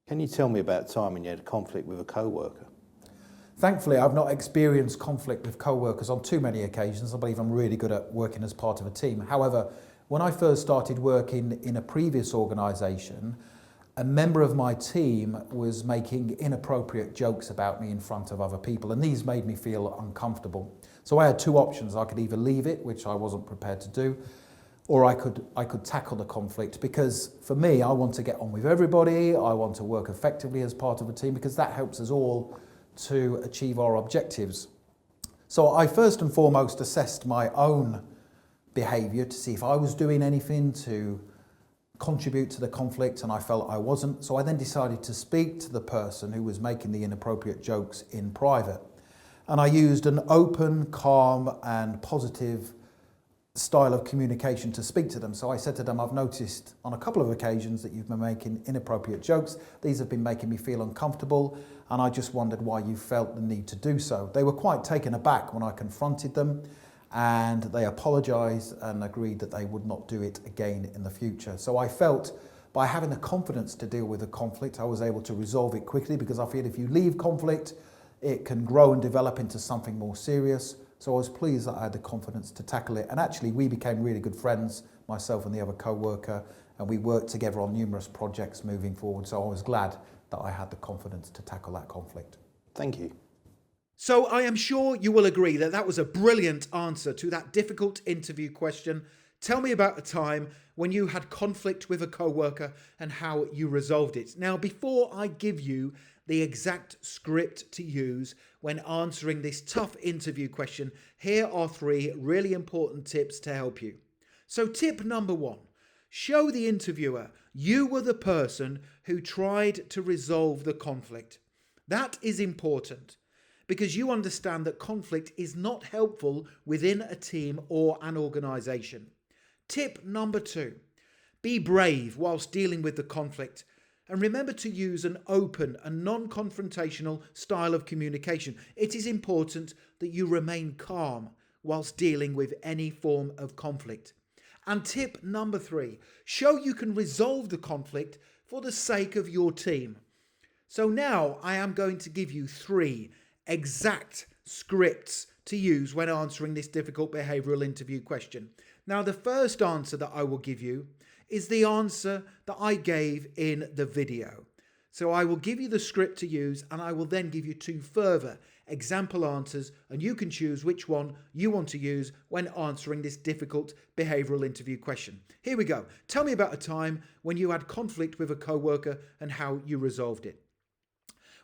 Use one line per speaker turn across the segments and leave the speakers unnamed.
Can you tell me about a time when you had a conflict with a co-worker?
Thankfully, I've not experienced conflict with co-workers on too many occasions. I believe I'm really good at working as part of a team. However, when I first started working in a previous organisation, a member of my team was making inappropriate jokes about me in front of other people, and these made me feel uncomfortable. So I had two options. I could either leave it, which I wasn't prepared to do, or I could tackle the conflict, because for me, I want to get on with everybody. I want to work effectively as part of a team, because that helps us all to achieve our objectives. So I first and foremost assessed my own behaviour to see if I was doing anything to contribute to the conflict, and I felt I wasn't. So I then decided to speak to the person who was making the inappropriate jokes in private. And I used an open, calm and positive style of communication to speak to them. So I said to them, I've noticed on a couple of occasions that you've been making inappropriate jokes. These have been making me feel uncomfortable, and I just wondered why you felt the need to do so. They were quite taken aback when I confronted them, and they apologised and agreed that they would not do it again in the future. So I felt by having the confidence to deal with a conflict, I was able to resolve it quickly, because I feel if you leave conflict, it can grow and develop into something more serious. So I was pleased that I had the confidence to tackle it. And actually, we became really good friends, myself and the other co-worker, and we worked together on numerous projects moving forward. So I was glad that I had the confidence to tackle that conflict.
Thank you.
So I am sure you will agree that that was a brilliant answer to that difficult interview question. Tell me about a time when you had conflict with a co-worker and how you resolved it. Now, before I give you the exact script to use when answering this tough interview question, here are 3 really important tips to help you. So tip number 1, show the interviewer you were the person who tried to resolve the conflict. That is important, because you understand that conflict is not helpful within a team or an organisation. Tip number 2, be brave whilst dealing with the conflict, and remember to use an open and non-confrontational style of communication. It is important that you remain calm whilst dealing with any form of conflict. And tip number 3, show you can resolve the conflict for the sake of your team. So now I am going to give you 3 exact scripts to use when answering this difficult behavioural interview question. Now, the first answer that I will give you is the answer that I gave in the video. So I will give you the script to use, and I will then give you 2 further example answers, and you can choose which one you want to use when answering this difficult behavioural interview question. Here we go. Tell me about a time when you had conflict with a co-worker and how you resolved it.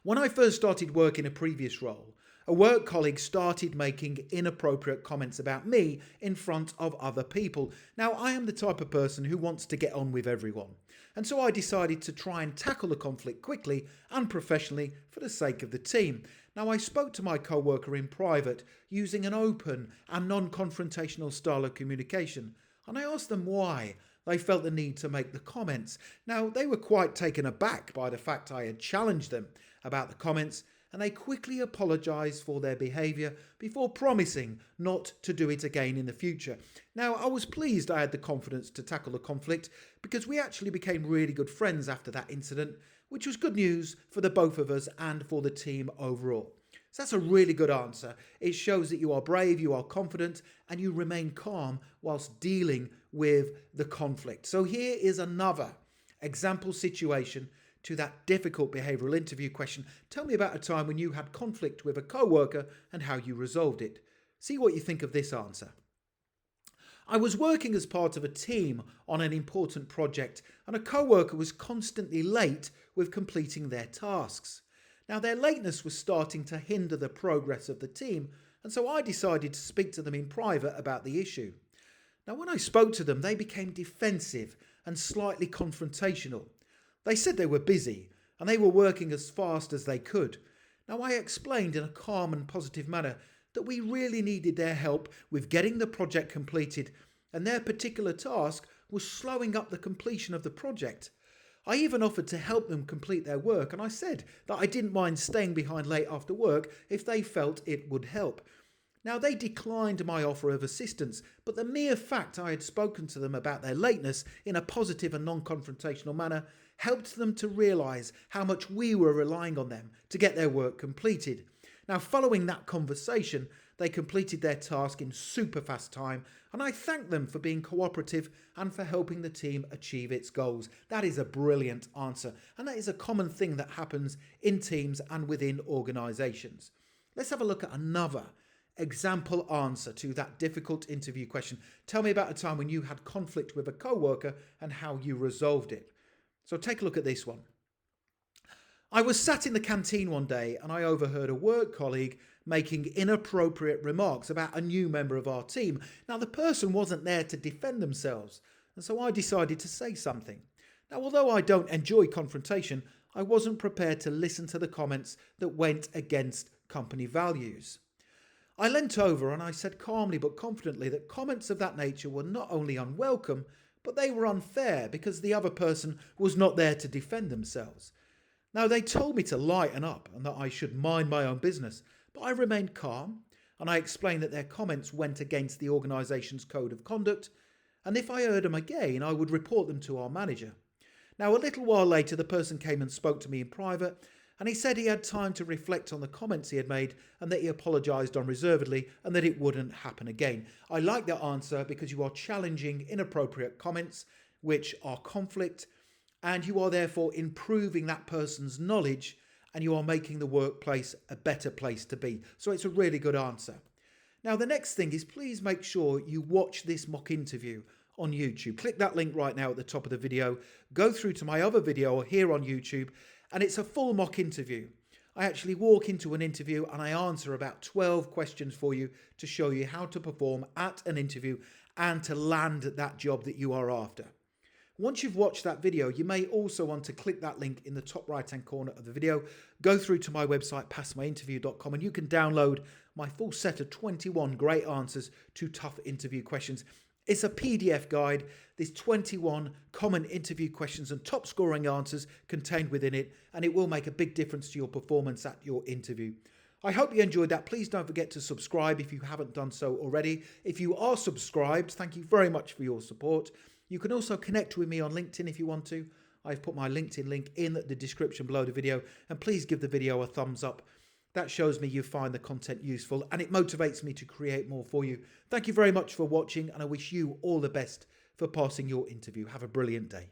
When I first started work in a previous role, a work colleague started making inappropriate comments about me in front of other people. Now, I am the type of person who wants to get on with everyone, and so I decided to try and tackle the conflict quickly and professionally for the sake of the team. Now, I spoke to my co-worker in private using an open and non-confrontational style of communication, and I asked them why they felt the need to make the comments. Now, they were quite taken aback by the fact I had challenged them about the comments, and they quickly apologised for their behaviour before promising not to do it again in the future. Now, I was pleased I had the confidence to tackle the conflict, because we actually became really good friends after that incident, which was good news for the both of us and for the team overall. So that's a really good answer. It shows that you are brave, you are confident, and you remain calm whilst dealing with the conflict. So here is another example situation to that difficult behavioural interview question. Tell me about a time when you had conflict with a co-worker and how you resolved it. See what you think of this answer. I was working as part of a team on an important project, and a co-worker was constantly late with completing their tasks. Now, their lateness was starting to hinder the progress of the team, and so I decided to speak to them in private about the issue. Now, when I spoke to them, they became defensive and slightly confrontational. They said they were busy and they were working as fast as they could. Now, I explained in a calm and positive manner that we really needed their help with getting the project completed, and their particular task was slowing up the completion of the project. I even offered to help them complete their work, and I said that I didn't mind staying behind late after work if they felt it would help. Now, they declined my offer of assistance, but the mere fact I had spoken to them about their lateness in a positive and non-confrontational manner helped them to realise how much we were relying on them to get their work completed. Now, following that conversation, they completed their task in super fast time, and I thanked them for being cooperative and for helping the team achieve its goals. That is a brilliant answer, and that is a common thing that happens in teams and within organisations. Let's have a look at another example answer to that difficult interview question. Tell me about a time when you had conflict with a co-worker and how you resolved it. So take a look at this one. I was sat in the canteen one day and I overheard a work colleague making inappropriate remarks about a new member of our team. Now, the person wasn't there to defend themselves, and so I decided to say something. Now, although I don't enjoy confrontation, I wasn't prepared to listen to the comments that went against company values. I leant over and I said calmly but confidently that comments of that nature were not only unwelcome, but they were unfair because the other person was not there to defend themselves. Now, they told me to lighten up and that I should mind my own business, but I remained calm and I explained that their comments went against the organisation's code of conduct, and if I heard them again, I would report them to our manager. Now, a little while later, the person came and spoke to me in private, and he said he had time to reflect on the comments he had made and that he apologised unreservedly and that it wouldn't happen again. I like that answer because you are challenging inappropriate comments which are conflict, and you are therefore improving that person's knowledge and you are making the workplace a better place to be. So it's a really good answer. Now, the next thing is please make sure you watch this mock interview on YouTube. Click that link right now at the top of the video. Go through to my other video here on YouTube, and it's a full mock interview. I actually walk into an interview and I answer about 12 questions for you to show you how to perform at an interview and to land that job that you are after. Once you've watched that video, you may also want to click that link in the top right-hand corner of the video, go through to my website, passmyinterview.com, and you can download my full set of 21 great answers to tough interview questions. It's a PDF guide. There's 21 common interview questions and top scoring answers contained within it, and it will make a big difference to your performance at your interview. I hope you enjoyed that. Please don't forget to subscribe if you haven't done so already. If you are subscribed, thank you very much for your support. You can also connect with me on LinkedIn if you want to. I've put my LinkedIn link in the description below the video, and please give the video a thumbs up. That shows me you find the content useful and it motivates me to create more for you. Thank you very much for watching, and I wish you all the best for passing your interview. Have a brilliant day.